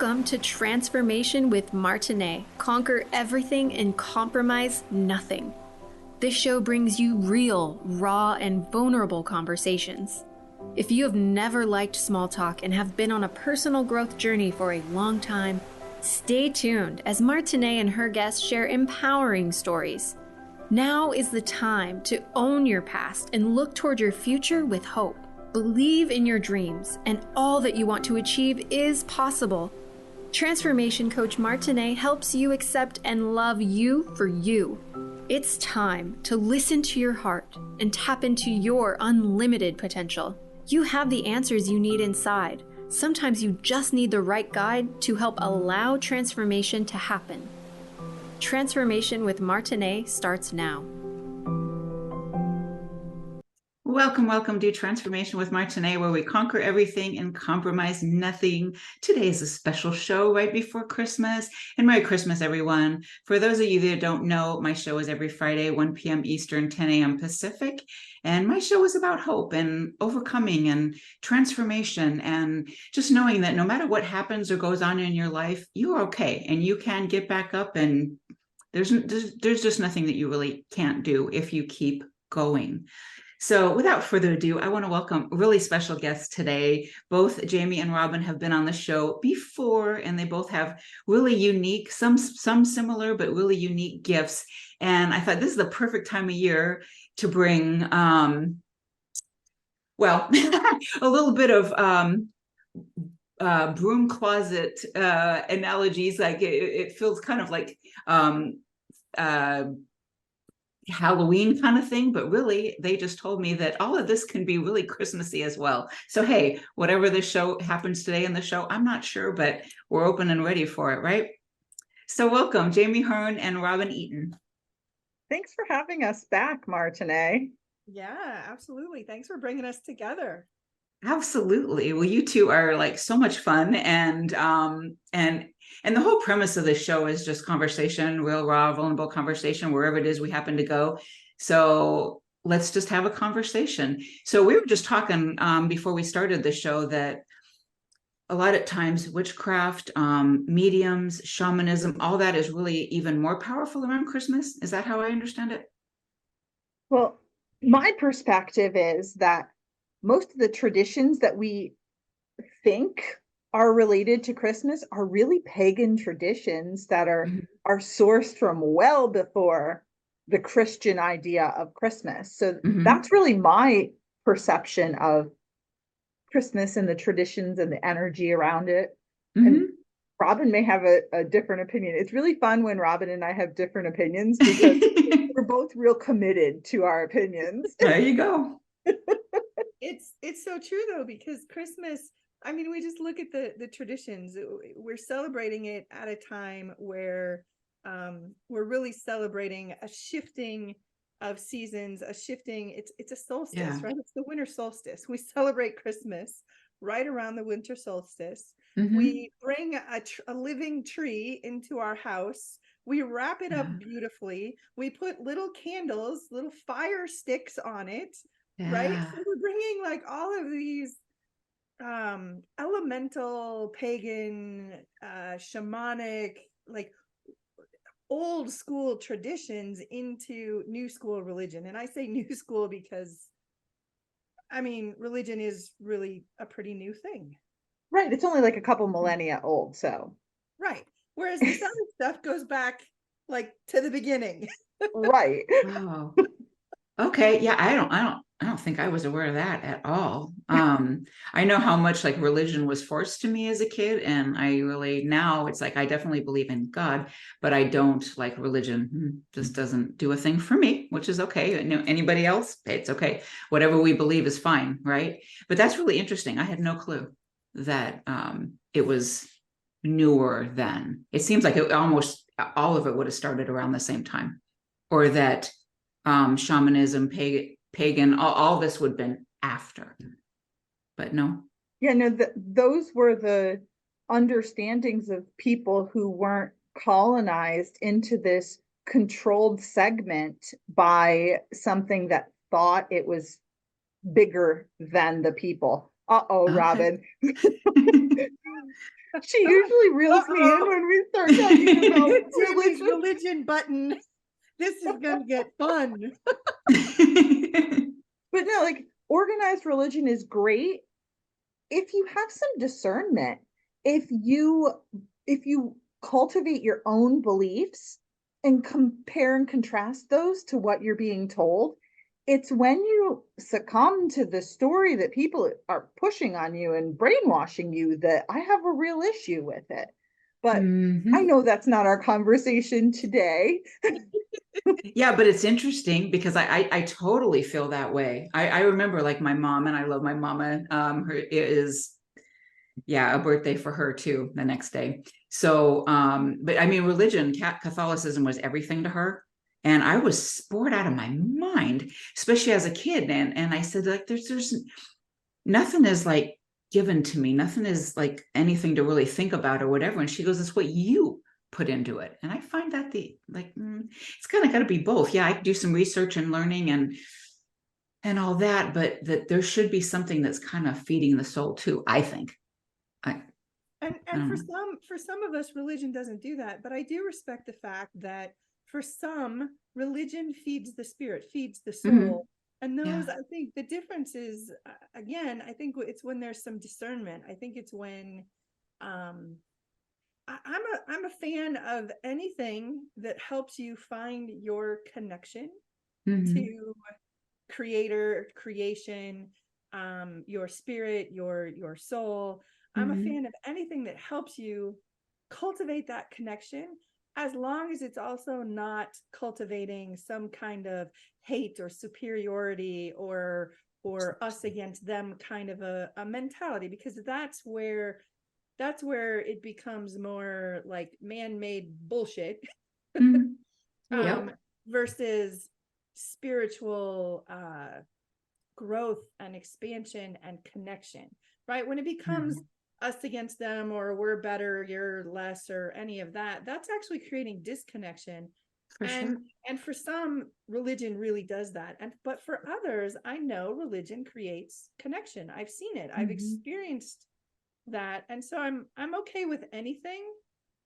Welcome to Transformation with Martine. Conquer everything and compromise nothing. This show brings you real, raw, and vulnerable conversations. If you have never liked small talk and have been on a personal growth journey for a long time, stay tuned as Martine and her guests share empowering stories. Now is the time to own your past and look toward your future with hope. Believe in your dreams, and all that you want to achieve is possible. Transformation Coach Martine helps you accept and love you for you. It's time to listen to your heart and tap into your unlimited potential. You have the answers you need inside. Sometimes you just need the right guide to help allow transformation to happen. Transformation with Martine starts now. Welcome to Transformation with Martine, where we conquer everything and compromise nothing. Today is a special show right before Christmas, and Merry Christmas, everyone. For those of you that don't know, my show is every Friday, 1 p.m. Eastern, 10 a.m. Pacific, and my show is about hope and overcoming and transformation and just knowing that no matter what happens or goes on in your life, you're okay, and you can get back up, and there's just nothing that you really can't do if you keep going. So without further ado, I want to welcome really special guests today. Both Jami and Robin have been on the show before, and they both have really unique, some similar, but really unique gifts. And I thought this is the perfect time of year to bring, a little bit of broom closet analogies. Like it feels kind of like Halloween kind of thing, but really they just told me that all of this can be really Christmassy as well. So hey, whatever the show happens today in the show, I'm not sure, but we're open and ready for it, right? So welcome, Jami Hearn and Robin Eaton. Thanks for having us back, Martine. Yeah, absolutely. Thanks for bringing us together. Absolutely. Well, you two are like so much fun, and the whole premise of this show is just conversation, real, raw, vulnerable conversation, wherever it is we happen to go. So let's just have a conversation. So we were just talking before we started the show that a lot of times witchcraft, mediums, shamanism, all that is really even more powerful around Christmas. Is that how I understand it? Well, my perspective is that most of the traditions that we think are related to Christmas are really pagan traditions that are sourced from well before the Christian idea of Christmas. So that's really my perception of Christmas and the traditions and the energy around it. And Robin may have a different opinion. It's really fun when Robin and I have different opinions because we're both real committed to our opinions. There you go. It's so true though, because Christmas, I mean, we just look at the traditions. We're celebrating it at a time where we're really celebrating a shifting of seasons, it's a solstice, right? It's the winter solstice. We celebrate Christmas right around the winter solstice. We bring a living tree into our house. We wrap it up beautifully. We put little candles, little fire sticks on it, right? So we're bringing like all of these elemental, pagan, shamanic, like old school traditions into new school religion. And I say new school because, I mean, religion is really a pretty new thing. Right. It's only like a couple millennia old, so. Right. Whereas this other stuff goes back like to the beginning. Right. Wow. Okay. Yeah, I don't think I was aware of that at all. I know how much like religion was forced to me as a kid, and I really now it's like I definitely believe in God, but I don't like religion. Just doesn't do a thing for me, which is okay. You know, anybody else, it's okay. Whatever we believe is fine, right? But that's really interesting. I had no clue that it was newer then. It seems like it almost all of it would have started around the same time, or that shamanism, pagan, all this would have been after, but no. Yeah, no, those were the understandings of people who weren't colonized into this controlled segment by something that thought it was bigger than the people. Uh-oh, Okay. Robin. She usually reels me in when we start talking about Jami's religion. religion button. This is gonna get fun. But no, like organized religion is great if you have some discernment. If you cultivate your own beliefs and compare and contrast those to what you're being told, it's when you succumb to the story that people are pushing on you and brainwashing you that I have a real issue with it. But I know that's not our conversation today. Yeah, but it's interesting because I totally feel that way. I remember like my mom, and I love my mama. Her it is a birthday for her too the next day. So but I mean religion, Catholicism was everything to her. And I was bored out of my mind, especially as a kid. And I said, like, there's nothing is like given to me. Nothing is like anything to really think about or whatever. And she goes, it's what you put into it. And I find that it's kind of got to be both. Yeah, I do some research and learning and all that, but that there should be something that's kind of feeding the soul too, I think. And for some of us, religion doesn't do that. But I do respect the fact that for some, religion feeds the spirit, feeds the soul. Mm-hmm. And those, Yeah. I think the difference is, again, I think it's when there's some discernment. I think it's when I'm a fan of anything that helps you find your connection to creator, creation, your spirit, your soul. I'm a fan of anything that helps you cultivate that connection, as long as it's also not cultivating some kind of hate or superiority or us against them kind of a mentality, because that's where it becomes more like man-made bullshit. Yep. Versus spiritual growth and expansion and connection, right? When it becomes us against them, or we're better, you're less, or any of that, that's actually creating disconnection. And for some, religion really does that. But for others, I know religion creates connection. I've seen it. I've experienced that. And so I'm okay with anything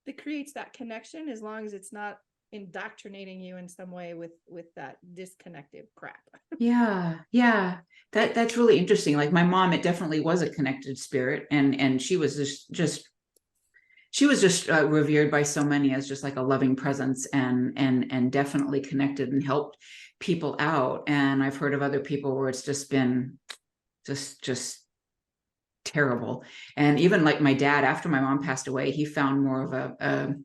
that creates that connection, as long as it's not indoctrinating you in some way with that disconnected crap. Yeah. That's really interesting. Like my mom, it definitely was a connected spirit, and she was just revered by so many as just like a loving presence, and definitely connected and helped people out. And I've heard of other people where it's just been just terrible. And even like my dad, after my mom passed away, he found more of a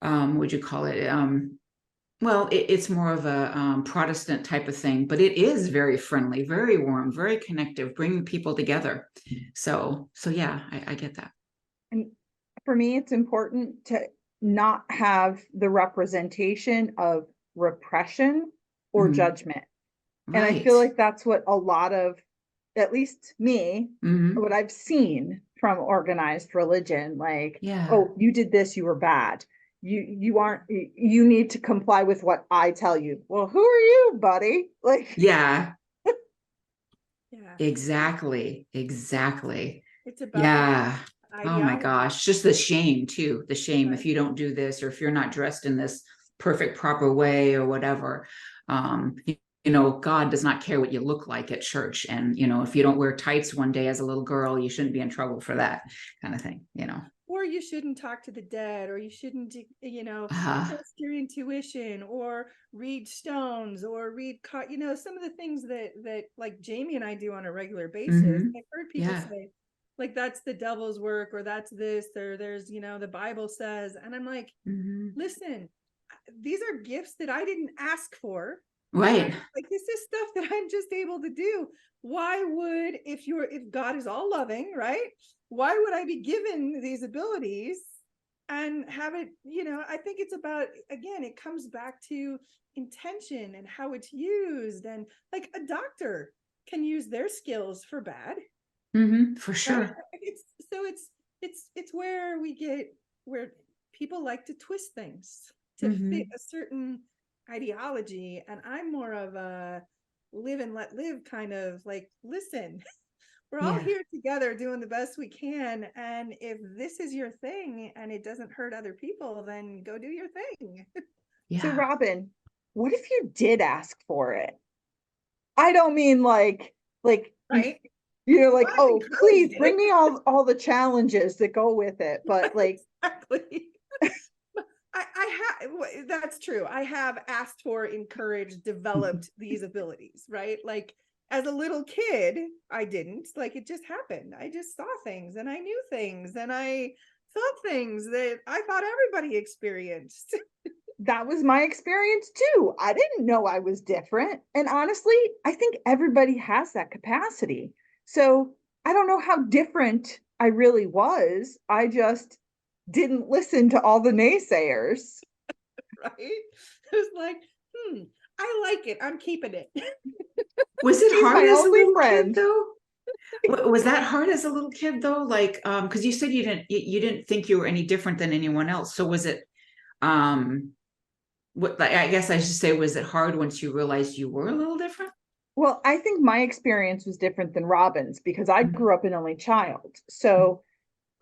would you call it well, it's more of a Protestant type of thing, but it is very friendly, very warm, very connective, bringing people together. So yeah, I get that. And for me, it's important to not have the representation of repression or judgment. And I feel like that's what a lot of, at least me, what I've seen from organized religion, like, oh, you did this, you were bad. You need to comply with what I tell you. Well, who are you, buddy? Like, yeah, Yeah, exactly. it's about Yeah. Oh my ideology. gosh, just the shame too. The shame if you don't do this, or if you're not dressed in this perfect, proper way, or whatever. God does not care what you look like at church. And, if you don't wear tights one day as a little girl, you shouldn't be in trouble for that kind of thing, Or you shouldn't talk to the dead, or you shouldn't, trust your intuition, or read stones, or read, some of the things that like Jami and I do on a regular basis. I've heard people say, like, that's the devil's work, or that's this, or there's, the Bible says. And I'm like, listen, these are gifts that I didn't ask for. Right. Like, this is stuff that I'm just able to do. Why would, if God is all loving, right? Why would I be given these abilities and have it, I think it's about, again, it comes back to intention and how it's used. And like a doctor can use their skills for bad. For sure. Right? It's where people like to twist things to fit a certain ideology. And I'm more of a live and let live kind of like, listen, we're all Yeah. here together doing the best we can. And if this is your thing and it doesn't hurt other people, then go do your thing. So Yeah. Robin, what if you did ask for it? I don't mean like Right. like, Well, I've oh, please encouraged bring it. me all the challenges that go with it. But like, Exactly. I have, that's true. I have asked for, encouraged, developed these abilities, right? Like as a little kid, I didn't, like it just happened. I just saw things and I knew things and I felt things that I thought everybody experienced. that was my experience too. I didn't know I was different. And honestly, I think everybody has that capacity. So I don't know how different I really was. I just didn't listen to all the naysayers. Right? It was like, I like it. I'm keeping it. Was it She's hard my as a only little kid friend. though? Was that hard as a little kid though? Like, because you said you didn't think you were any different than anyone else. So was it, what, like, I guess I should say, was it hard once you realized you were a little different? Well, I think my experience was different than Robin's because I Mhm. grew up an only child. So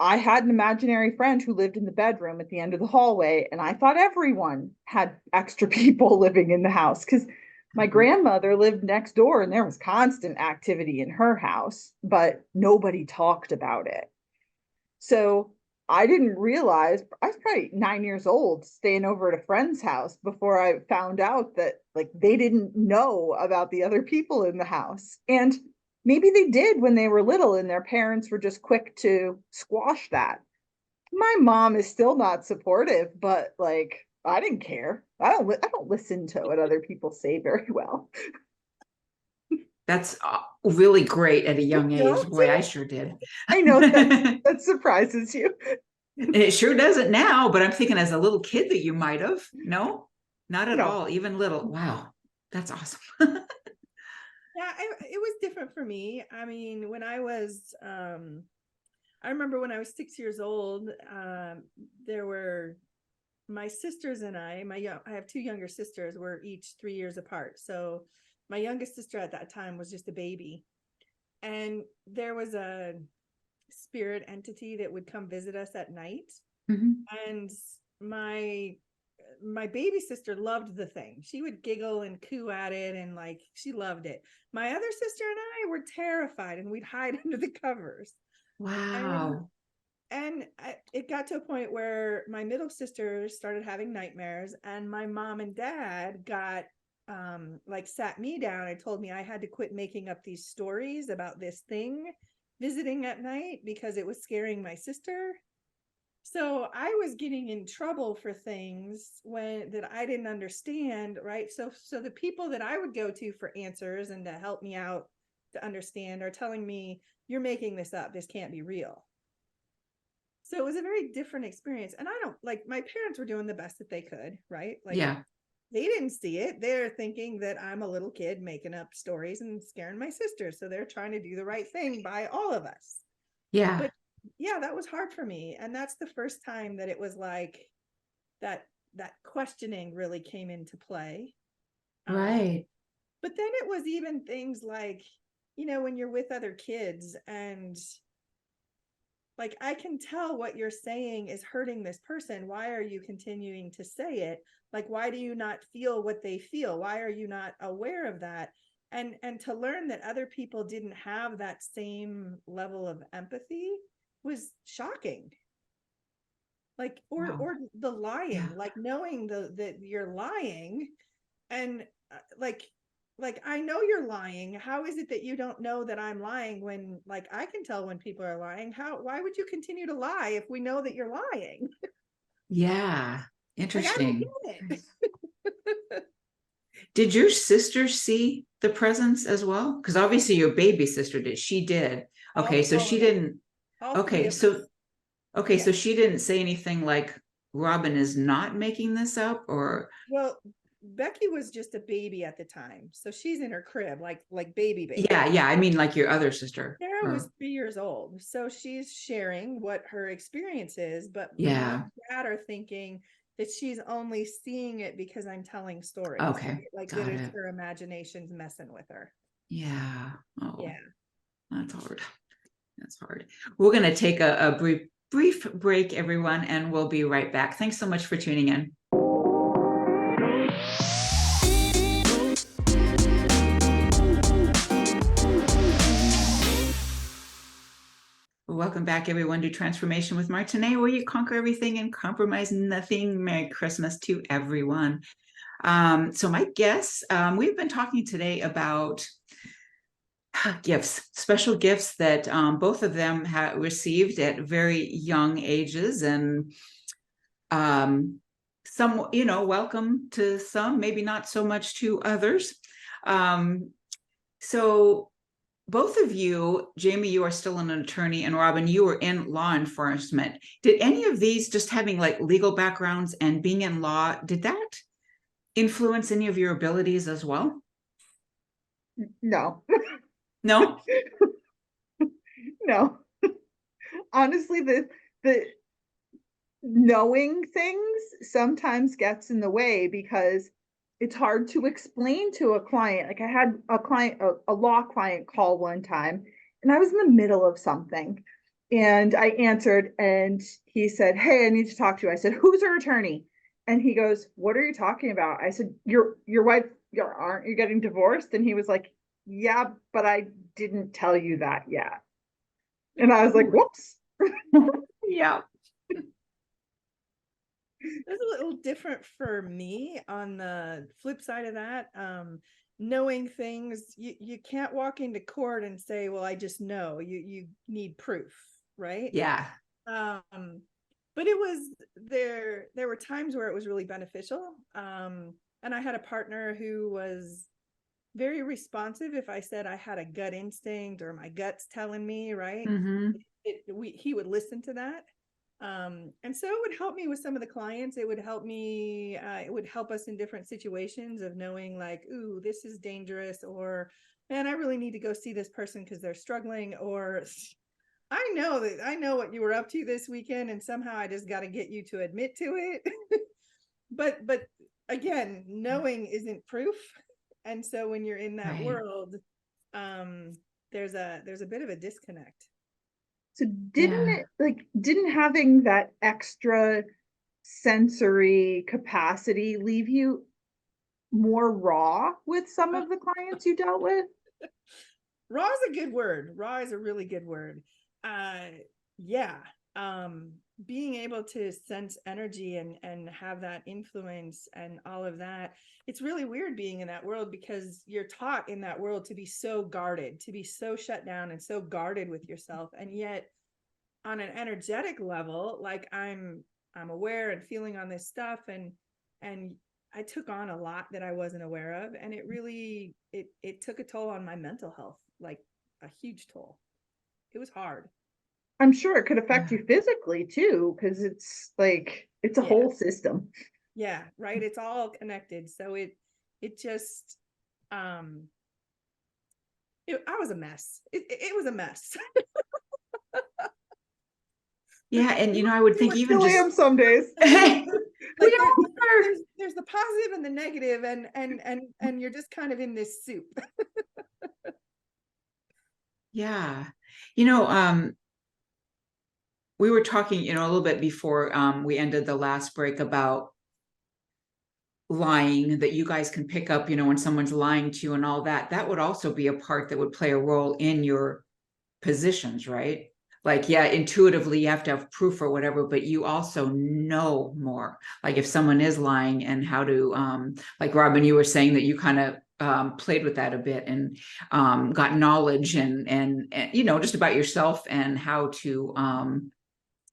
I had an imaginary friend who lived in the bedroom at the end of the hallway, and I thought everyone had extra people living in the house because my Mhm. grandmother lived next door and there was constant activity in her house, but nobody talked about it. So I didn't realize I was probably 9 years old staying over at a friend's house before I found out that like they didn't know about the other people in the house. And maybe they did when they were little and their parents were just quick to squash that. My mom is still not supportive, but like I didn't care. I don't listen to what other people say very well. That's really great at a You young age. don't? Boy, I sure did. I know that surprises you. And it sure doesn't now, but I'm thinking as a little kid that you might have. No, not at No. all. Even little. Wow. That's awesome. Yeah, it was different for me. I mean, when I was, I remember when I was 6 years old, there were my sisters and I have two younger sisters. We're each 3 years apart. So my youngest sister at that time was just a baby. And there was a spirit entity that would come visit us at night. Mhm. And my my baby sister loved the thing. She would giggle and coo at it and like she loved it. My other sister and I were terrified and we'd hide under the covers. And Wow. it got to a point where my middle sister started having nightmares and my mom and dad got like sat me down and told me I had to quit making up these stories about this thing visiting at night because it was scaring my sister. So I was getting in trouble for things when that I didn't understand, right? So the people that I would go to for answers and to help me out to understand are telling me you're making this up. This can't be real. So it was a very different experience. And I don't like my parents were doing the best that they could, right? Like Yeah. they didn't see it. They're thinking that I'm a little kid making up stories and scaring my sister. So they're trying to do the right thing by all of us. Yeah. But yeah, that was hard for me. And that's the first time that it was like that questioning really came into play. Um, Right. but then it was even things like, when you're with other kids and like I can tell what you're saying is hurting this person. Why are you continuing to say it? Like why do you not feel what they feel? Why are you not aware of that? And to learn that other people didn't have that same level of empathy was shocking. Like Wow. or the lying, Yeah. like knowing that you're lying and like I know you're lying. How is it that you don't know that I'm lying when like I can tell when people are lying? Why would you continue to lie if we know that you're lying? Yeah. Like I don't Interesting. get it. Did your sister see the presence as well? Because obviously your baby sister did. She did. Okay, so All she of us, didn't. all three Okay, of us. so Yeah. she didn't say anything like Robin is not making this up, or Well, Becky was just a baby at the time, so she's in her crib, like yeah, baby. yeah. I mean, like your other sister, Sarah was or 3 years old, so she's sharing what her experience is, but mom yeah. and dad are thinking that she's only seeing it because I'm telling stories, Okay, right? Like that got it's it. her imagination's messing with her. Yeah. Oh, Yeah. that's hard. That's hard. We're going to take a brief break, everyone, and we'll be right back. Thanks so much for tuning in. Welcome back, everyone, to Transformation with Martine, where you conquer everything and compromise nothing. Merry Christmas to everyone. So my guests, we've been talking today about gifts, special gifts that both of them have received at very young ages, and some, welcome to some, maybe not so much to others. So both of you, Jami, you are still an attorney, and Robin, you were in law enforcement. Did any of these, just having like legal backgrounds and being in law, did that influence any of your abilities as well? No. No? No. Honestly, the knowing things sometimes gets in the way because it's hard to explain to a client. Like I had a client, a law client call one time, and I was in the middle of something, and I answered, and he said, "Hey, I need to talk to you." I said, "Who's your attorney?" And he goes, "What are you talking about?" I said, Your wife, aren't you getting divorced?" And he was like, "Yeah, but I didn't tell you that yet." And I was like, "Whoops." Yeah. It's a little different for me on the flip side of that. Knowing things, you can't walk into court and say, well, I just know. You need proof, right? Yeah. But it was there were times where it was really beneficial. And I had a partner who was very responsive if I said I had a gut instinct or my gut's telling me, right? Mm-hmm. He would listen to that. And so it would help me with some of the clients. It would help me, it would help us in different situations of knowing like, ooh, this is dangerous, or man, I really need to go see this person because they're struggling, or I know what you were up to this weekend, and somehow I just got to get you to admit to it. but again, knowing isn't proof. And so when you're in that Right. world, there's a bit of a disconnect. So didn't having that extra sensory capacity leave you more raw with some of the clients you dealt with? Raw is a good word. Raw is a really good word. Yeah. Being able to sense energy and have that influence and all of that. It's really weird being in that world because you're taught in that world to be so guarded, to be so shut down and so guarded with yourself. And yet on an energetic level, like I'm aware and feeling on this stuff, and I took on a lot that I wasn't aware of, and it really it took a toll on my mental health, like a huge toll. It was hard. I'm sure it could affect you physically too, because it's like it's a whole system. Yeah, right. It's all connected. So it just I was a mess. It was a mess. Yeah, and I would think even still just am some days. Like there's the positive and the negative, and you're just kind of in this soup. Yeah. We were talking, a little bit before we ended the last break about lying, that you guys can pick up, when someone's lying to you and all that. That would also be a part that would play a role in your positions, right? Like, yeah, intuitively you have to have proof or whatever, but you also know more. Like if someone is lying, and how to, like Robin, you were saying that you kind of played with that a bit and got knowledge and just about yourself and how to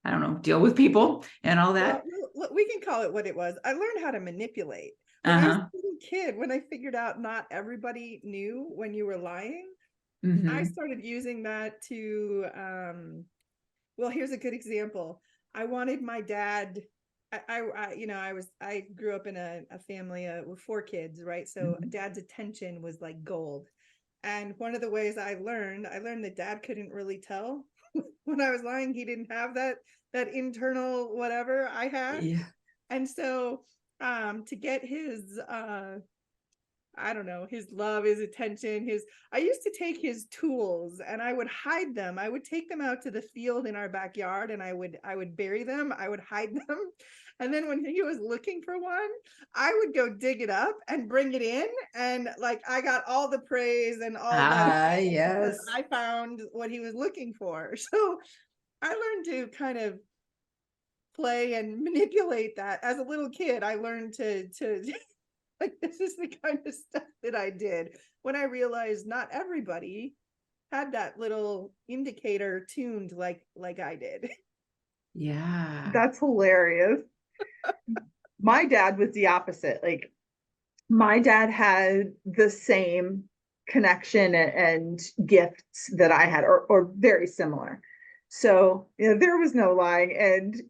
I don't know, deal with people and all that. Well, we can call it what it was. I learned how to manipulate. When I was a little kid, when I figured out not everybody knew when you were lying, I started using that to, well, here's a good example. I wanted my dad, I grew up in a family with 4 kids, right? So dad's attention was like gold. And one of the ways I learned that dad couldn't really tell when I was lying. He didn't have that internal whatever I had. Yeah. And so to get his I don't know, his love, his attention, I used to take his tools and I would hide them. I would take them out to the field in our backyard and I would bury them. I would hide them. And then when he was looking for one, I would go dig it up and bring it in. And like, I got all the praise and all the, Yes. because I found what he was looking for. So I learned to kind of play and manipulate that. As a little kid, I learned to like, this is the kind of stuff that I did when I realized not everybody had that little indicator tuned like I did. Yeah. That's hilarious. My dad was the opposite. Like, my dad had the same connection and gifts that I had, or very similar. So, there was no lying, and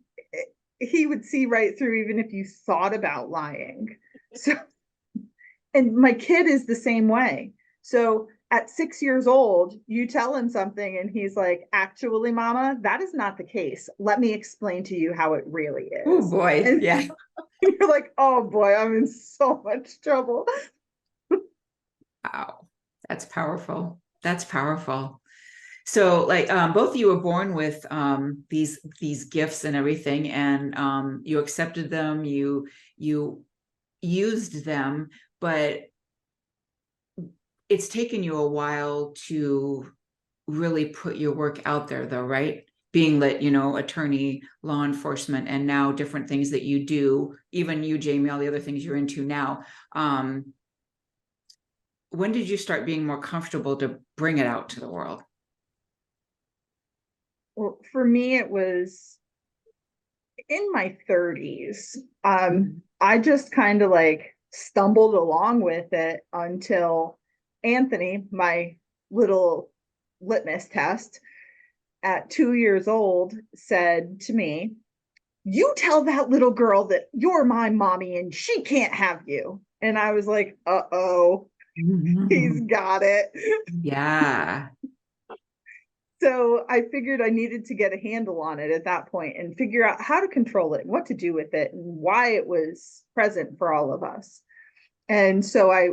he would see right through even if you thought about lying. So, and my kid is the same way. So at 6 years old, you tell him something and he's like, actually, mama, that is not the case. Let me explain to you how it really is. Oh boy. And yeah. you're like, oh boy, I'm in so much trouble. Wow. That's powerful. That's powerful. So like both of you were born with these gifts and everything, and you accepted them, you used them, but it's taken you a while to really put your work out there though, right? Being lit, attorney, law enforcement, and now different things that you do, even you, Jami, all the other things you're into now. When did you start being more comfortable to bring it out to the world? Well, for me, it was in my 30s. I just kind of like stumbled along with it until Anthony, my little litmus test, at 2 years old, said to me, you tell that little girl that you're my mommy and she can't have you. And I was like, uh-oh, he's got it. Yeah. So I figured I needed to get a handle on it at that point and figure out how to control it and what to do with it and why it was present for all of us. And so I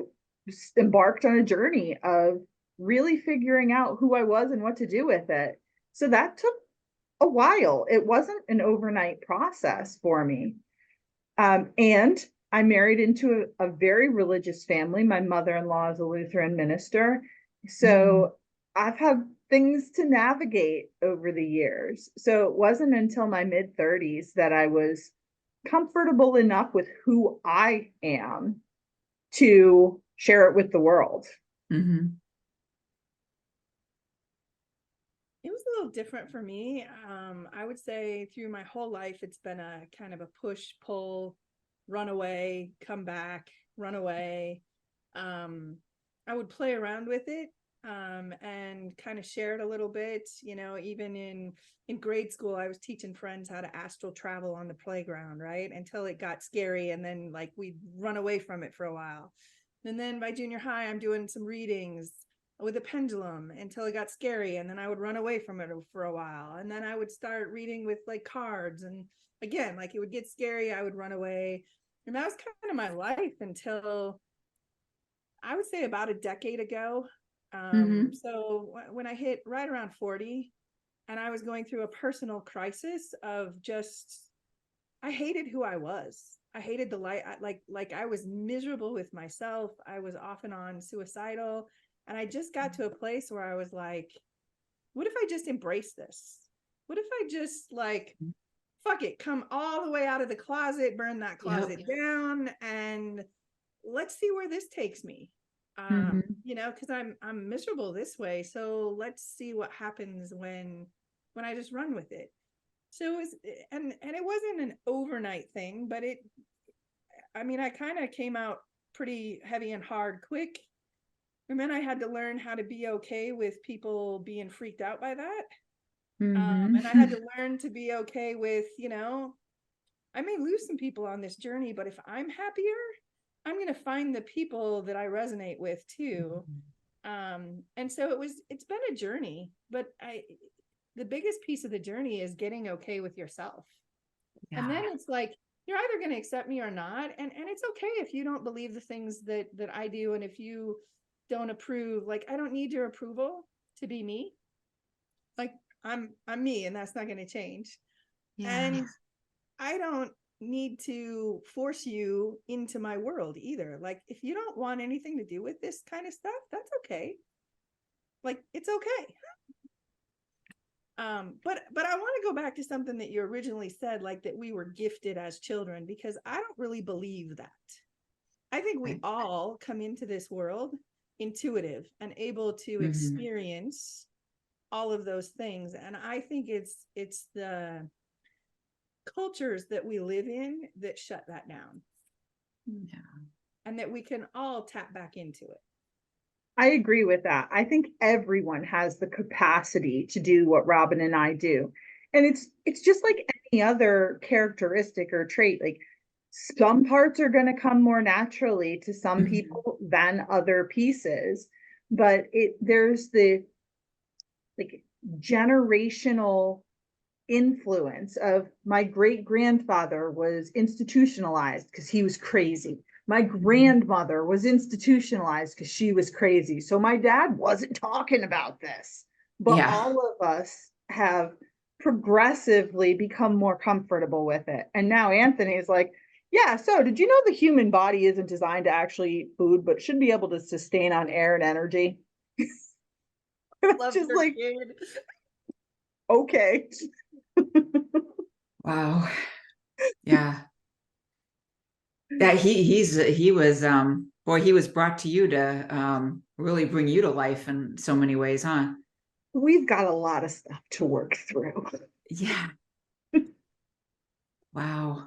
embarked on a journey of really figuring out who I was and what to do with it. So that took a while. It wasn't an overnight process for me. And I married into a very religious family. My mother-in-law is a Lutheran minister. So I've had things to navigate over the years. So it wasn't until my mid-30s that I was comfortable enough with who I am to share it with the world. Mm-hmm. It was a little different for me. I would say through my whole life, it's been a kind of a push, pull, run away, come back, run away. I would play around with it and kind of share it a little bit. Even in grade school, I was teaching friends how to astral travel on the playground, right? Until it got scary, and then like we'd run away from it for a while. And then by junior high, I'm doing some readings with a pendulum until it got scary, and then I would run away from it for a while, and then I would start reading with like cards, and again, like it would get scary, I would run away. And that was kind of my life until I would say about a decade ago. So when I hit right around 40 and I was going through a personal crisis of just, I hated who I was. I hated the light. Like I was miserable with myself. I was off and on suicidal. And I just got to a place where I was like, what if I just embrace this? What if I just like, fuck it, come all the way out of the closet, burn that closet down, and let's see where this takes me. Because I'm miserable this way. So let's see what happens when I just run with it. So it was, and it wasn't an overnight thing, but I kind of came out pretty heavy and hard quick. And then I had to learn how to be okay with people being freaked out by that. And I had to learn to be okay with, I may lose some people on this journey, but if I'm happier, I'm going to find the people that I resonate with too. And so it's been a journey, but the biggest piece of the journey is getting okay with yourself. Yeah. And then it's like, you're either going to accept me or not. And it's okay if you don't believe the things that I do. And if you don't approve, like, I don't need your approval to be me. Like, I'm me, and that's not going to change. Yeah. And I don't need to force you into my world either. Like, if you don't want anything to do with this kind of stuff, that's okay. Like, it's okay. But I want to go back to something that you originally said, like that we were gifted as children, because I don't really believe that. I think we all come into this world intuitive and able to experience all of those things. And I think it's the cultures that we live in that shut that down. Yeah. And that we can all tap back into it. I agree with that. I think everyone has the capacity to do what Robin and I do. And it's just like any other characteristic or trait. Like, some parts are going to come more naturally to some people than other pieces, but there's the like generational influence of my great grandfather was institutionalized because he was crazy. My grandmother was institutionalized because she was crazy. So my dad wasn't talking about this. But all of us have progressively become more comfortable with it. And now Anthony's like, yeah, so did you know the human body isn't designed to actually eat food, but should be able to sustain on air and energy? Love just your like, kid. Okay. Wow. Yeah. Yeah, he was boy, he was brought to you to really bring you to life in so many ways, huh? We've got a lot of stuff to work through. Yeah. Wow.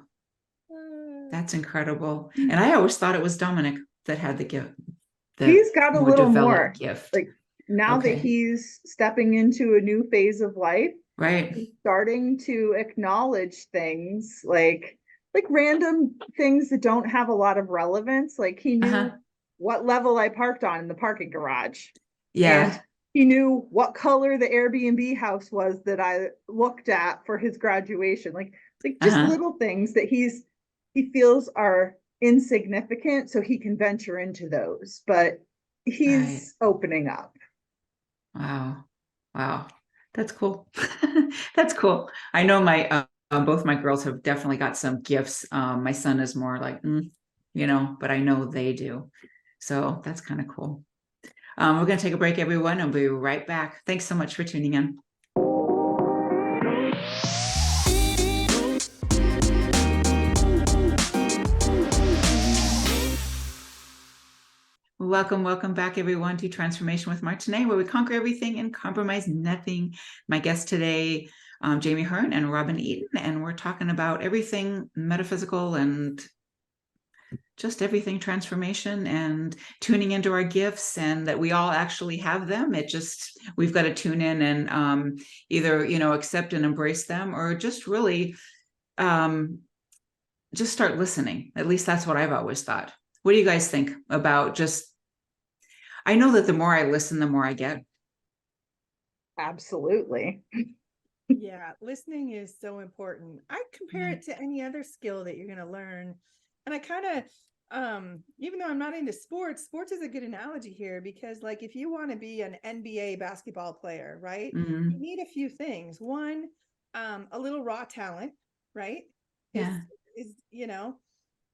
That's incredible. And I always thought it was Dominic that had the gift. He's got a little more gift. Like, now that he's stepping into a new phase of life, right? He's starting to acknowledge things like random things that don't have a lot of relevance. Like, he knew what level I parked on in the parking garage. Yeah. And he knew what color the Airbnb house was that I looked at for his graduation. Like just little things that he feels are insignificant, so he can venture into those. But he's opening up. Wow. That's cool. That's cool. I know my both my girls have definitely got some gifts. My son is more like, but I know they do. So that's kind of cool. We're going to take a break, everyone, and we'll be right back. Thanks so much for tuning in. Welcome back, everyone, to Transformation with Martine, where we conquer everything and compromise nothing. My guests today, Jami Hearn and Robin Eaton, and we're talking about everything metaphysical and just everything transformation and tuning into our gifts, and that we all actually have them. We've got to tune in and either, accept and embrace them, or just really just start listening. At least that's what I've always thought. What do you guys think about I know that the more I listen, the more I get. Absolutely. Yeah, listening is so important. I compare it to any other skill that you're going to learn. And I kind of, even though I'm not into sports is a good analogy here, because like, if you want to be an NBA basketball player, right? You need a few things. One, a little raw talent, right? Yeah. Is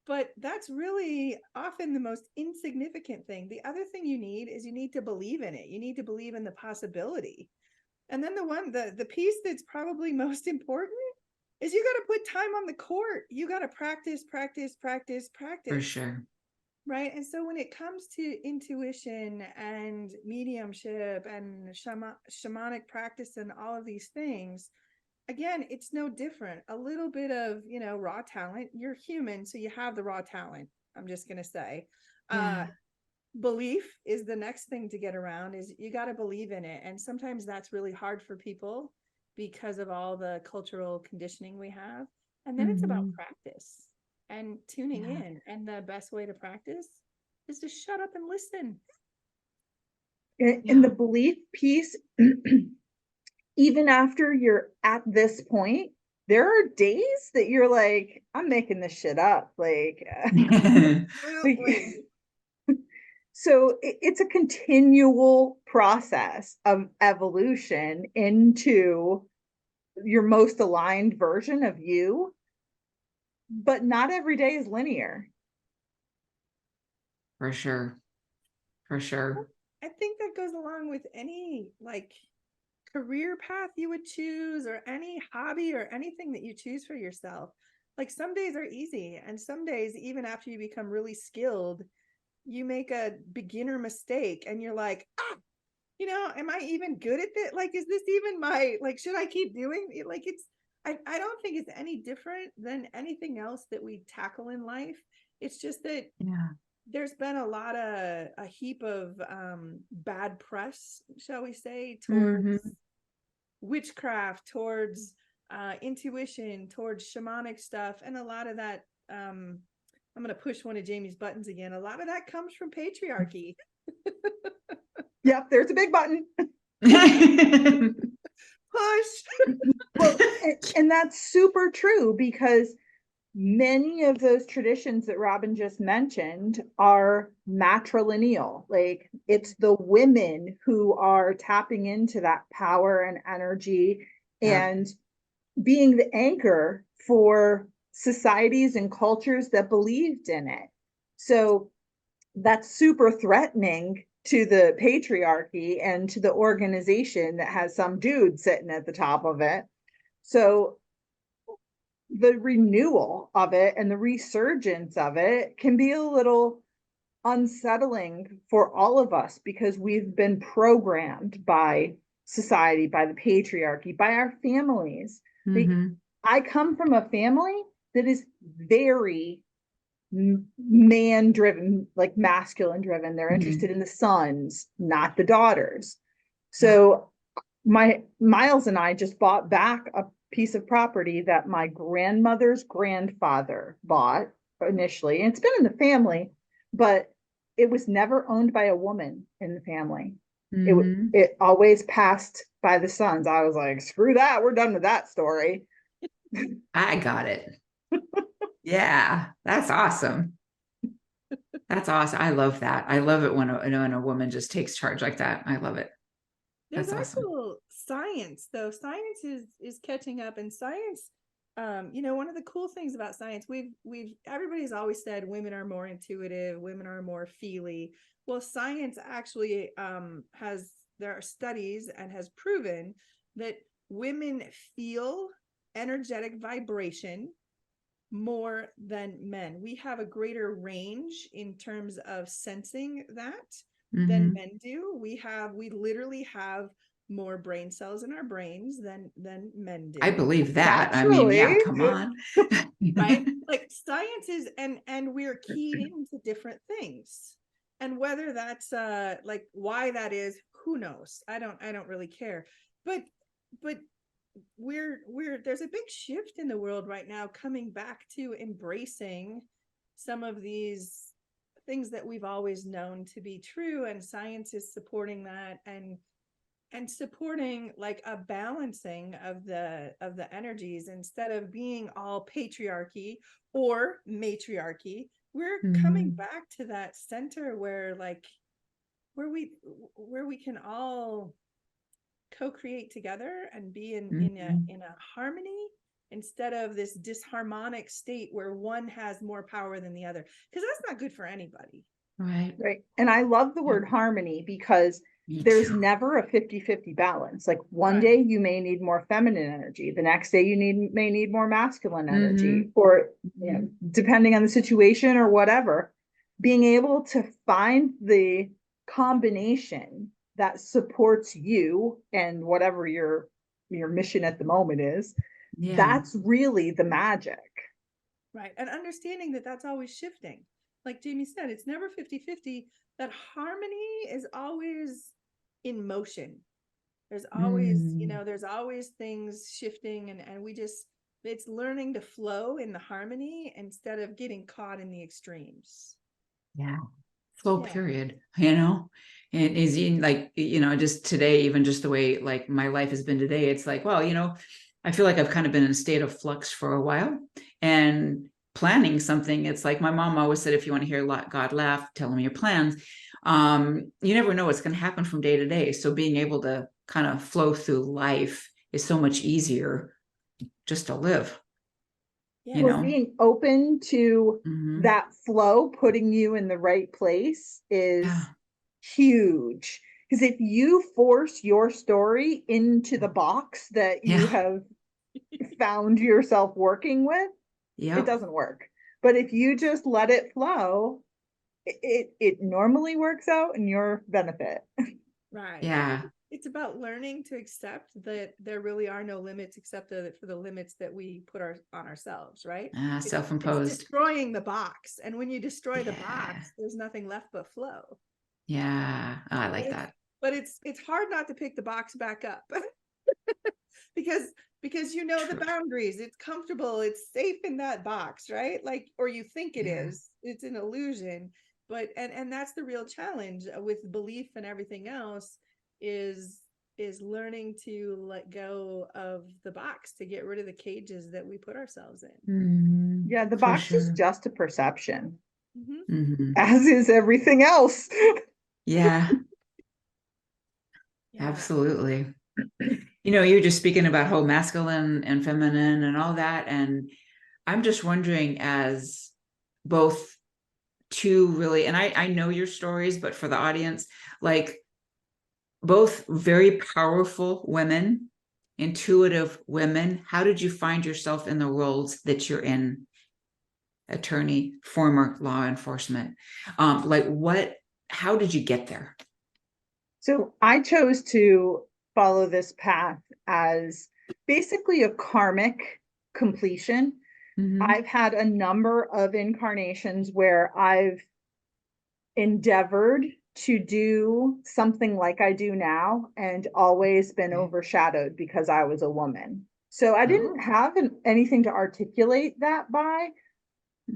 but that's really often the most insignificant thing. The other thing you need is you need to believe in it. You need to believe in the possibility. And then the piece that's probably most important is you got to put time on the court. You got to practice. For sure. Right. And so when it comes to intuition and mediumship and shamanic practice and all of these things, again, it's no different. A little bit of, raw talent. You're human, so you have the raw talent. I'm just going to say. Belief is the next thing to get around. Is you got to believe in it. And sometimes that's really hard for people because of all the cultural conditioning we have. And then it's about practice and tuning in. And the best way to practice is to shut up and listen. In the belief piece, even after you're at this point, there are days that you're like, I'm making this shit up. Like, Absolutely. so it's a continual process of evolution into your most aligned version of you, but not every day is linear. For sure. For sure. I think that goes along with any like career path you would choose, or any hobby or anything that you choose for yourself. Like some days are easy, and some days, even after you become really skilled, you make a beginner mistake and you're like, am I even good at this? Like, is this even my, like, should I keep doing it? Like, I don't think it's any different than anything else that we tackle in life. It's just that there's been a heap of bad press, shall we say, towards witchcraft, towards intuition, towards shamanic stuff. And a lot of that, I'm going to push one of Jamie's buttons again. A lot of that comes from patriarchy. Yep, there's a big button. Push. Well, and that's super true, because many of those traditions that Robin just mentioned are matrilineal. Like, it's the women who are tapping into that power and energy and being the anchor for societies and cultures that believed in it. So that's super threatening to the patriarchy and to the organization that has some dude sitting at the top of it. So the renewal of it and the resurgence of it can be a little unsettling for all of us, because we've been programmed by society, by the patriarchy, by our families. I come from a family that is very man driven, like masculine driven. They're interested in the sons, not the daughters. So my Miles and I just bought back a piece of property that my grandmother's grandfather bought initially. And it's been in the family, but it was never owned by a woman in the family. It always passed by the sons. I was like, screw that. We're done with that story. I got it. Yeah, that's awesome. That's awesome. I love that. I love it when a woman just takes charge like that. I love it. There's That's awesome. also science, though. Science is catching up, and science, one of the cool things about science, everybody's always said women are more intuitive, women are more feely. Well, science actually there are studies and has proven that women feel energetic vibration more than men. We have a greater range in terms of sensing that than men do. We literally have more brain cells in our brains than men do. I believe that. Naturally. I mean, yeah, come on. Right? Like science is, and we're keyed into different things. And whether that's like why that is, who knows? I don't really care. But there's a big shift in the world right now, coming back to embracing some of these things that we've always known to be true, and science is supporting that, and supporting like a balancing of the energies. Instead of being all patriarchy or matriarchy, we're coming back to that center where we can all co-create together and be in a harmony, instead of this disharmonic state where one has more power than the other, because that's not good for anybody. Right. And I love the word harmony, because there's never a 50-50 balance. Like one day you may need more feminine energy, the next day you may need more masculine energy, or depending on the situation or whatever. Being able to find the combination that supports you and whatever your mission at the moment is, that's really the magic. Right. And understanding that that's always shifting. Like Jamie said, it's never 50-50. That harmony is always in motion. There's always, there's always things shifting, and it's learning to flow in the harmony instead of getting caught in the extremes. Yeah. Flow period, and is in like, just today, even just the way like my life has been today, it's like, well, I feel like I've kind of been in a state of flux for a while, and planning something. It's like my mom always said, if you want to hear God laugh, tell him your plans. You never know what's going to happen from day to day. So being able to kind of flow through life is so much easier just to live, Yeah. you Well, know? being open to Mhm. that flow, putting you in the right place Yeah. is huge. Because if you force your story into the box that you Yeah. have found yourself working with, it Yep. doesn't work. But if you just let it flow, it normally works out in your benefit. Right. Yeah. It's about learning to accept that there really are no limits except for the limits that we put on ourselves, right? It's Self-imposed. destroying the box. And when you destroy the Yeah. box, there's nothing left but flow. Yeah. Oh, I But like that. it's hard not to pick the box back up because you know the True. boundaries. It's comfortable, it's safe in that box, right? Like, or you think it Yeah. is. It's an illusion. But and that's the real challenge with belief and everything else is learning to let go of the box, to get rid of the cages that we put ourselves in. Yeah, the For box is sure. just a perception, Mhm. as is everything else. Yeah, Yeah. absolutely. You're just speaking about whole masculine and feminine and all that. And I'm just wondering, as both two really, and I know your stories, but for the audience, like both very powerful women, intuitive women, how did you find yourself in the roles that you're in? Attorney, former law enforcement. How did you get there? So I chose to follow this path as basically a karmic completion. Mm-hmm. I've had a number of incarnations where I've endeavored to do something like I do now and always been Okay. overshadowed because I was a woman. So I didn't Oh, have anything to articulate that by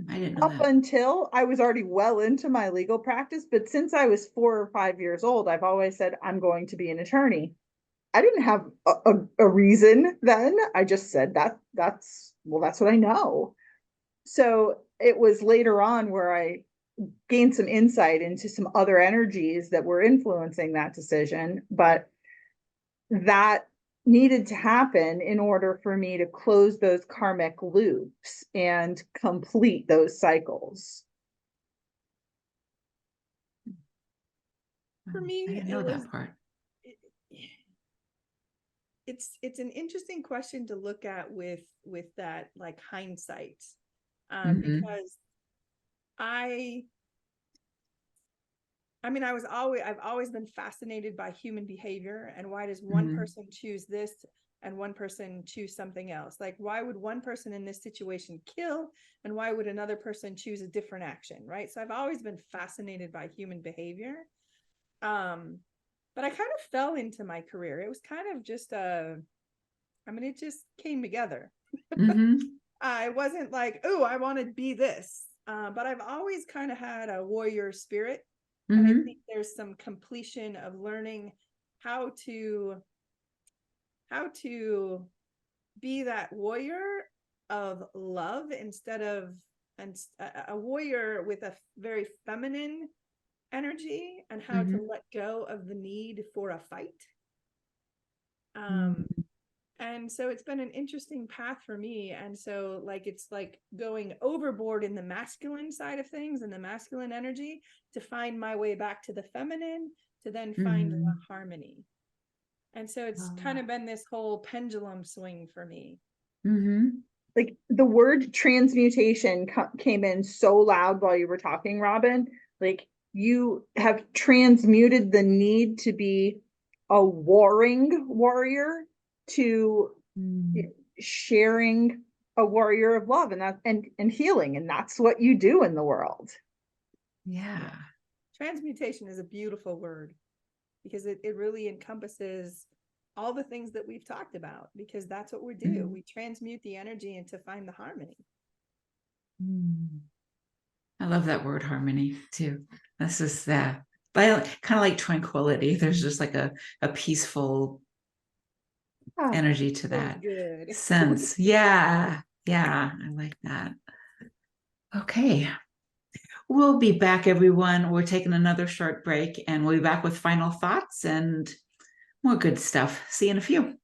I didn't know up that. until I was already well into my legal practice. But since I was 4 or 5 years old, I've always said, I'm going to be an attorney. I didn't have a reason then. I just said that's what I know. So it was later on where I gained some insight into some other energies that were influencing that decision. But that needed to happen in order for me to close those karmic loops and complete those cycles. For Oh, I me, didn't it know was that part. it, it's an interesting question to look at with that, like, hindsight, Mm-hmm. because I mean, I've always been fascinated by human behavior, and why does one Mm-hmm. person choose this and one person choose something else? Like, why would one person in this situation kill, and why would another person choose a different action, right? So I've always been fascinated by human behavior. But I kind of fell into my career. It was kind of just it just came together. Mm-hmm. I wasn't like, oh, I want to be this. But I've always kind of had a warrior spirit. And I Mm-hmm. think there's some completion of learning how to be that warrior of love instead of a warrior with a very feminine energy, and how to Mm-hmm. let go of the need for a fight. Um, Mm-hmm. and so it's been an interesting path for me. And so, like, it's like going overboard in the masculine side of things and the masculine energy to find my way back to the feminine, to then find the Mm-hmm. harmony. And so it's Oh, kind of been this whole pendulum swing for me. mm-hmm. Like the word transmutation came in so loud while you were talking, Robin. Like you have transmuted the need to be a warring warrior to Mm-hmm. sharing a warrior of love and healing, and that's what you do in the world. Yeah. Transmutation is a beautiful word, because it really encompasses all the things that we've talked about, because that's what we do. Mm-hmm. We transmute the energy and to find the harmony. Mm. I love that word harmony too. This is kind of like tranquility. There's just like a peaceful energy to So that good. sense. Yeah. Yeah. I like that. Okay. We'll be back, everyone. We're taking another short break and we'll be back with final thoughts and more good stuff. See you in a few.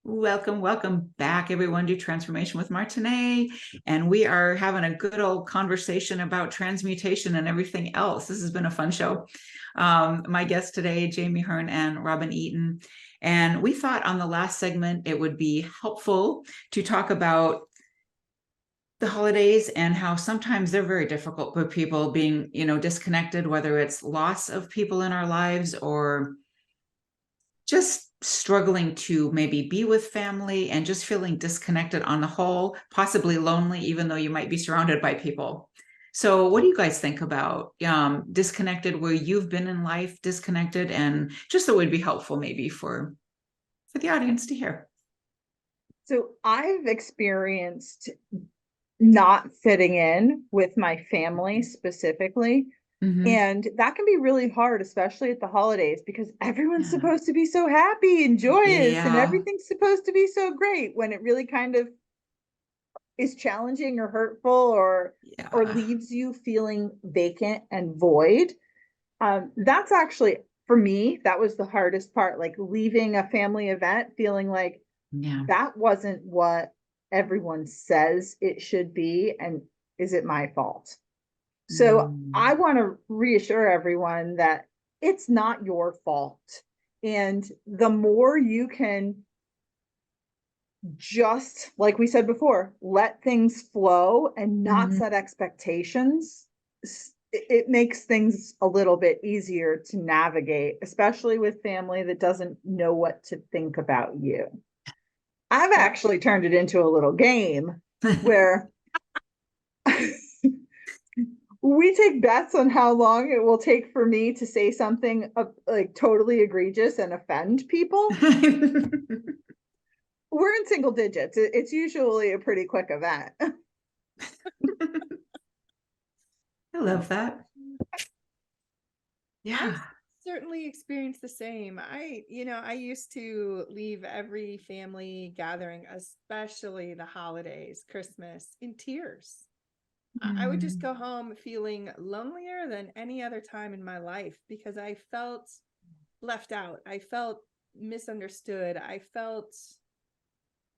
Welcome back, everyone, to Transformation with Martine. And we are having a good old conversation about transmutation and everything else. This has been a fun show. My guests today, Jami Hearn and Robin Eaton. And we thought on the last segment, it would be helpful to talk about the holidays and how sometimes they're very difficult for people being, disconnected, whether it's loss of people in our lives or just struggling to maybe be with family and just feeling disconnected on the whole, possibly lonely, even though you might be surrounded by people. So what do you guys think about disconnected, where you've been in life disconnected, and just that would be helpful maybe for the audience to hear? So I've experienced not fitting in with my family specifically. Mm-hmm. And that can be really hard, especially at the holidays, because everyone's Yeah. supposed to be so happy and joyous and Yeah. everything's supposed to be so great, when it really kind of is challenging or hurtful or leaves you feeling vacant and void. That's actually, for me, that was the hardest part, like leaving a family event feeling like that wasn't what everyone says it should be, and is it my fault? So I want to reassure everyone that it's not your fault. And the more you can, just like we said before, let things flow and not set expectations, it makes things a little bit easier to navigate, especially with family that doesn't know what to think about you. I've actually turned it into a little game where we take bets on how long it will take for me to say something like totally egregious and offend people. We're in single digits. It's usually a pretty quick event. I love that. Yeah. I certainly experienced the same. I used to leave every family gathering, especially the holidays, Christmas, in tears. I would just go home feeling lonelier than any other time in my life because I felt left out. I felt misunderstood. I felt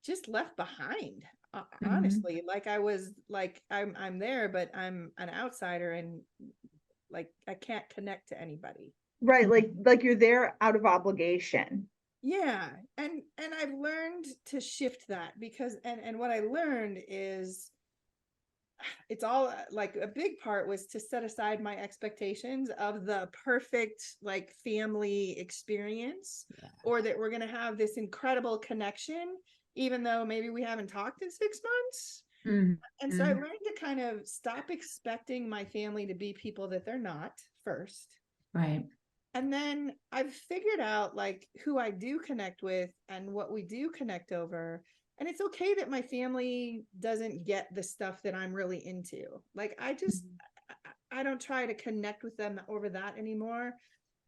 just left behind. Honestly, like I was like I'm there, but I'm an outsider and like I can't connect to anybody. Right, like you're there out of obligation. Yeah, and I've learned to shift that because and what I learned is it's all like a big part was to set aside my expectations of the perfect like family experience, or that we're going to have this incredible connection even though maybe we haven't talked in 6 months. And so I learned to kind of stop expecting my family to be people that they're not first. Right. And then I've figured out like who I do connect with and what we do connect over. And it's okay that my family doesn't get the stuff that I'm really into. Like I don't try to connect with them over that anymore.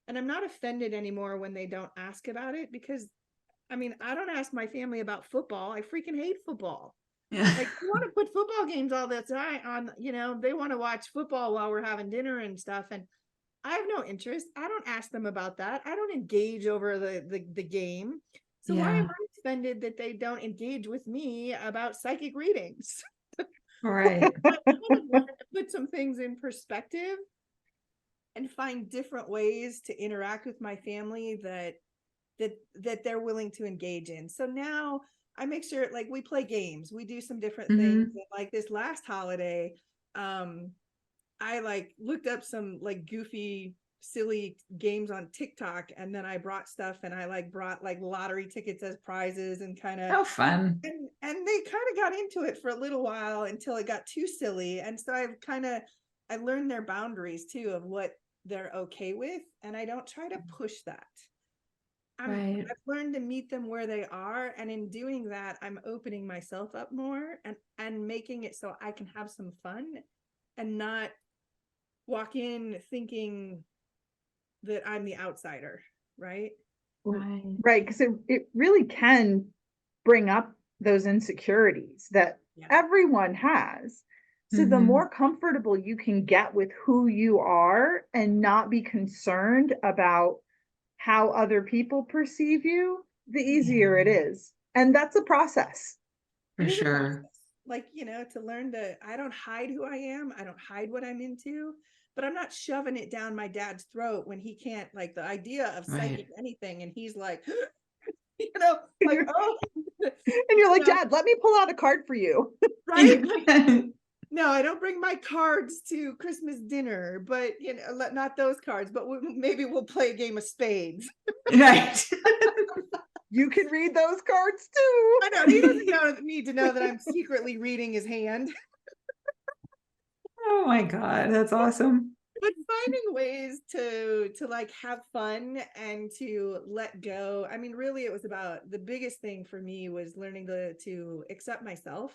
And I'm not offended anymore when they don't ask about it, because I mean, I don't ask my family about football. I freaking hate football. Yeah. Like, you want to put football games all the time on, they want to watch football while we're having dinner and stuff. And I have no interest. I don't ask them about that. I don't engage over the game. So why am I offended that they don't engage with me about psychic readings? Right. I want to put some things in perspective and find different ways to interact with my family that they're willing to engage in. So now I make sure like we play games, we do some different things. And like this last holiday, I like looked up some like goofy, silly games on TikTok, and then I brought stuff and I like brought like lottery tickets as prizes and kind of how fun. And they kind of got into it for a little while until it got too silly. And so I learned their boundaries too of what they're okay with, and I don't try to push that. Right. I've learned to meet them where they are, and in doing that, I'm opening myself up more and making it so I can have some fun and not walk in thinking that I'm the outsider, right? Right. Right, because it really can bring up those insecurities that Yeah. everyone has. So the more comfortable you can get with who you are and not be concerned about how other people perceive you, the easier it is. And that's a process. For It is a sure. process. Like, to learn I don't hide who I am. I don't hide what I'm into, but I'm not shoving it down my dad's throat when he can't, like, the idea of psychic Right. anything. And he's like, And like, you're, oh, and you're like, Dad, let me pull out a card for you. right. Like, no, I don't bring my cards to Christmas dinner, but not those cards, but maybe we'll play a game of spades. Right. You can read those cards too. I know he doesn't need to know that I'm secretly reading his hand. Oh my God, that's awesome. But finding ways to like have fun and to let go. I mean, really, it was about the biggest thing for me was learning to accept myself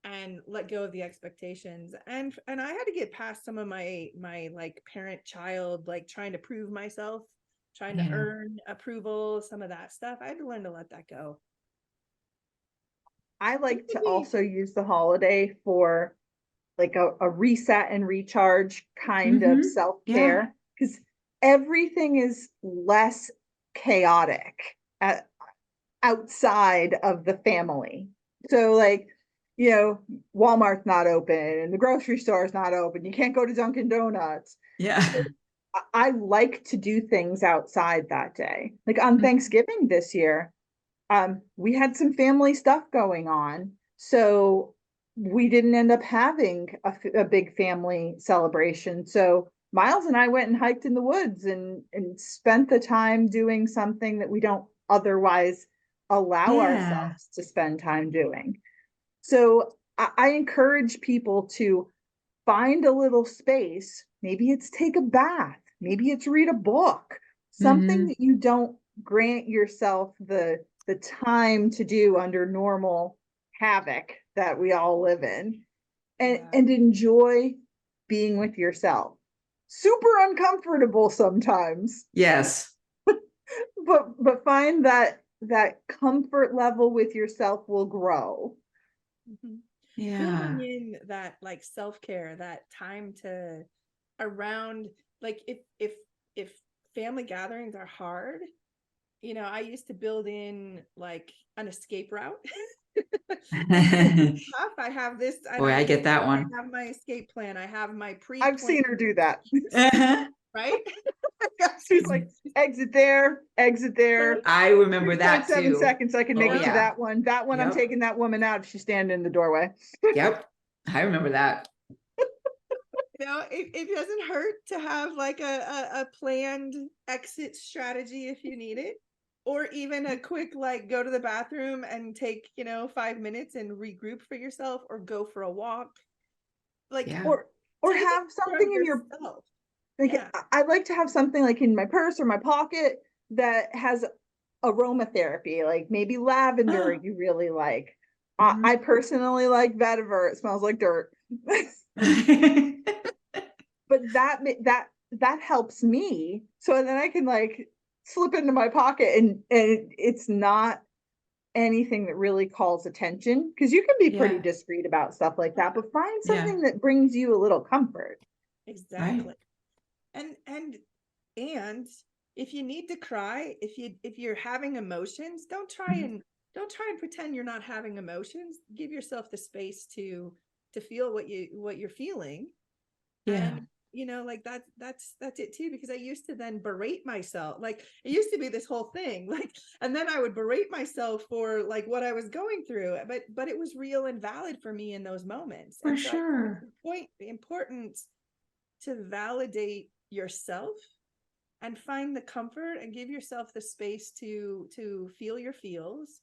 and let go of the expectations. And I had to get past some of my like parent child, like trying to prove myself, trying to earn approval, some of that stuff. I had to learn to let that go. I like to also use the holiday for like a reset and recharge kind of self-care, because everything is less chaotic outside of the family. So like, Walmart's not open and the grocery store is not open. You can't go to Dunkin' Donuts. Yeah. I like to do things outside that day. Like on Thanksgiving this year, we had some family stuff going on. So we didn't end up having a big family celebration. So Miles and I went and hiked in the woods and spent the time doing something that we don't otherwise allow ourselves to spend time doing. So I encourage people to find a little space. Maybe it's take a bath. Maybe it's read a book, something that you don't grant yourself the time to do under normal havoc that we all live in, and enjoy being with yourself. Super uncomfortable sometimes, Yes. but find that comfort level with yourself will grow. Building in that like self-care, that time to around, like if family gatherings are hard, I used to build in like an escape route. I have this. Boy, I get that one. I have my escape plan. I have my I've seen her do that. Right? She's like, exit there, exit there. I remember that 7 seconds. I can make it to that one. That one, I'm taking that woman out if she's standing in the doorway. Yep. I remember that. It doesn't hurt to have like a planned exit strategy if you need it, or even a quick like go to the bathroom and take 5 minutes and regroup for yourself, or go for a walk, like or have something in your like I like to have something like in my purse or my pocket that has aromatherapy, like maybe lavender you really like. I personally like vetiver. It smells like dirt. But that helps me, so then I can like slip into my pocket and it's not anything that really calls attention, because you can be pretty discreet about stuff like that, but find something that brings you a little comfort. Exactly. And if you need to cry, if you're having emotions, don't try and pretend you're not having emotions. Give yourself the space to feel what you're feeling. And like that's it too, because I used to then berate myself. Like it used to be this whole thing, like, and then I would berate myself for like what I was going through, but it was real and valid for me in those moments. For sure. It's important to validate yourself and find the comfort and give yourself the space to feel your feels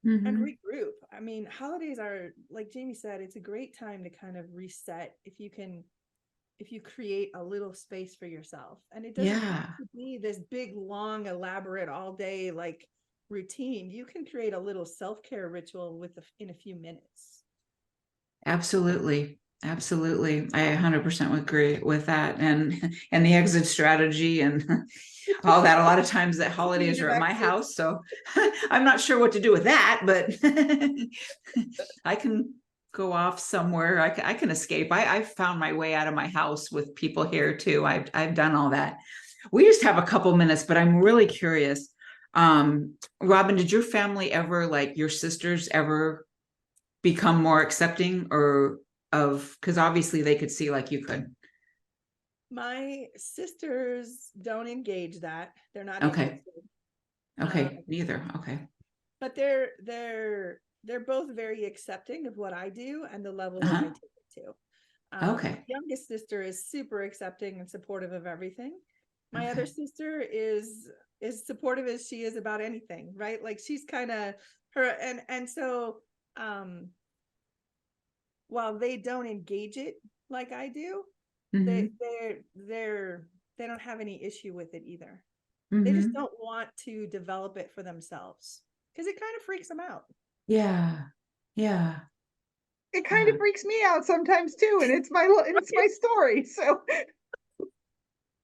and regroup. I mean, holidays are, like Jami said, it's a great time to kind of reset. If you can if you create a little space for yourself. And it doesn't have to be this big, long, elaborate, all day like routine. You can create a little self-care ritual in a few minutes. Absolutely. Absolutely. I 100% agree with that. And the exit strategy and all that. A lot of times that holidays are at my house. So I'm not sure what to do with that, but I can go off somewhere. I can escape. I've found my way out of my house with people here too. I've done all that. We just have a couple minutes, but I'm really curious. Robin, did your family ever, like your sisters ever become more accepting because obviously they could see like you could? My sisters don't engage that. They're not okay. Interested. Okay, neither. Okay. But they're both very accepting of what I do and the level that I take it to. Okay. Youngest sister is super accepting and supportive of everything. My other sister is supportive as she is about anything, right? Like she's kind of her, and so while they don't engage it like I do, they don't have any issue with it either. They just don't want to develop it for themselves because it kind of freaks them out. Yeah. It kind of freaks me out sometimes too, and it's my story. So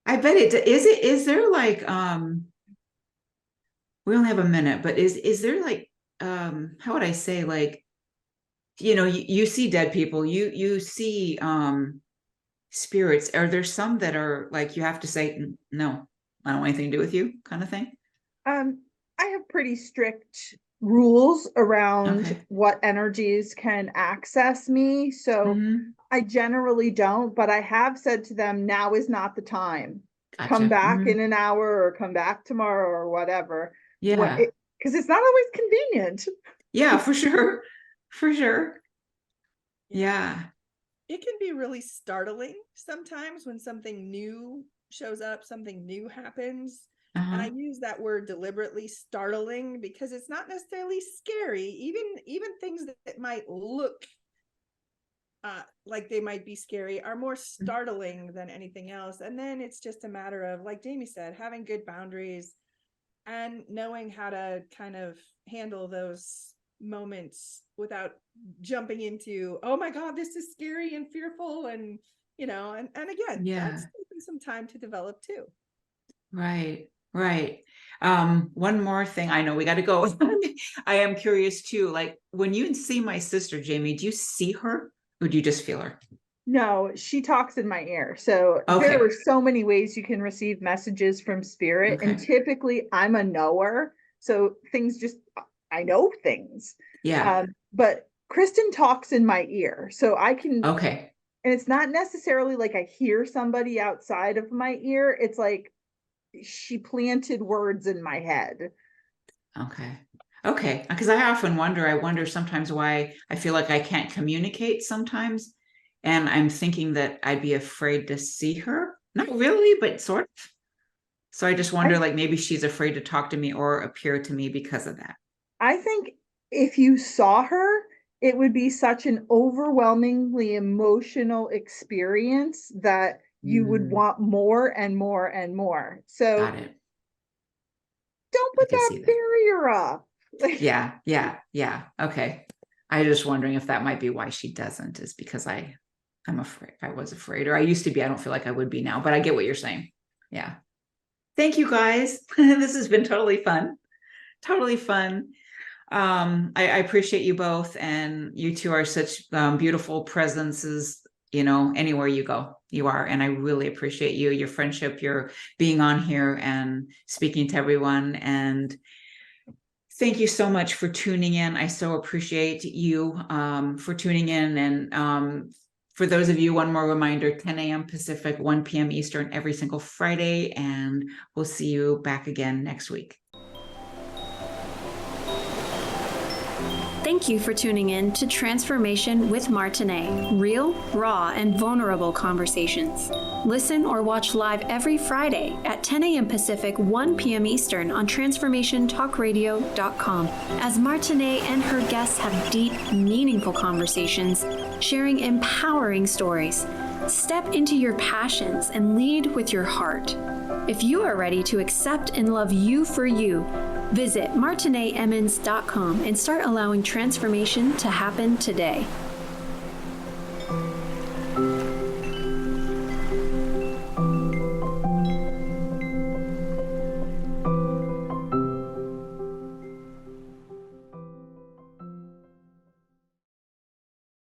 I bet it is. Is there like we only have a minute, but is there like how would I say, like, you see dead people, you see spirits. Are there some that are like you have to say no, I don't want anything to do with you kind of thing? I have pretty strict rules around what energies can access me. So I generally don't, but I have said to them, now is not the time. Gotcha. Come back in an hour or come back tomorrow or whatever. Yeah. Because it's not always convenient. Yeah, for sure. For sure. Yeah. It can be really startling sometimes when something new shows up, something new happens. And I use that word deliberately, startling, because it's not necessarily scary. Even things that might look like they might be scary are more startling than anything else. And then it's just a matter of, like Jami said, having good boundaries and knowing how to kind of handle those moments without jumping into, oh my God, this is scary and fearful. And, and again, that's taking some time to develop too. Right. One more thing. I know we got to go. I am curious too. Like when you see my sister, Jami, do you see her or do you just feel her? No, she talks in my ear. So there are so many ways you can receive messages from spirit. And typically I'm a knower. So I know things. Yeah. But Kristen talks in my ear. So I can. Okay. And it's not necessarily like I hear somebody outside of my ear. It's like she planted words in my head. Okay. Because I often wonder sometimes why I feel like I can't communicate sometimes. And I'm thinking that I'd be afraid to see her. Not really, but sort of. So I just wonder, like maybe she's afraid to talk to me or appear to me because of that. I think if you saw her, it would be such an overwhelmingly emotional experience that you would want more and more and more. So got it. Don't put that barrier up. Yeah. Okay. I'm just wondering if that might be why she doesn't, is because I'm afraid. I was afraid, or I used to be. I don't feel like I would be now, but I get what you're saying. Yeah. Thank you guys. This has been totally fun. I appreciate you both, and you two are such beautiful presences, anywhere you go, you are. And I really appreciate your friendship, your being on here and speaking to everyone. And thank you so much for tuning in. I so appreciate you for tuning in. And for those of you, one more reminder, 10 a.m. Pacific, 1 p.m. Eastern, every single Friday. And we'll see you back again next week. Thank you for tuning in to Transformation with Martine, real, raw, and vulnerable conversations. Listen or watch live every Friday at 10 a.m. Pacific, 1 p.m. Eastern on TransformationTalkRadio.com as Martine and her guests have deep, meaningful conversations, sharing empowering stories. Step into your passions and lead with your heart. If you are ready to accept and love you for you, visit martineemmons.com and start allowing transformation to happen today.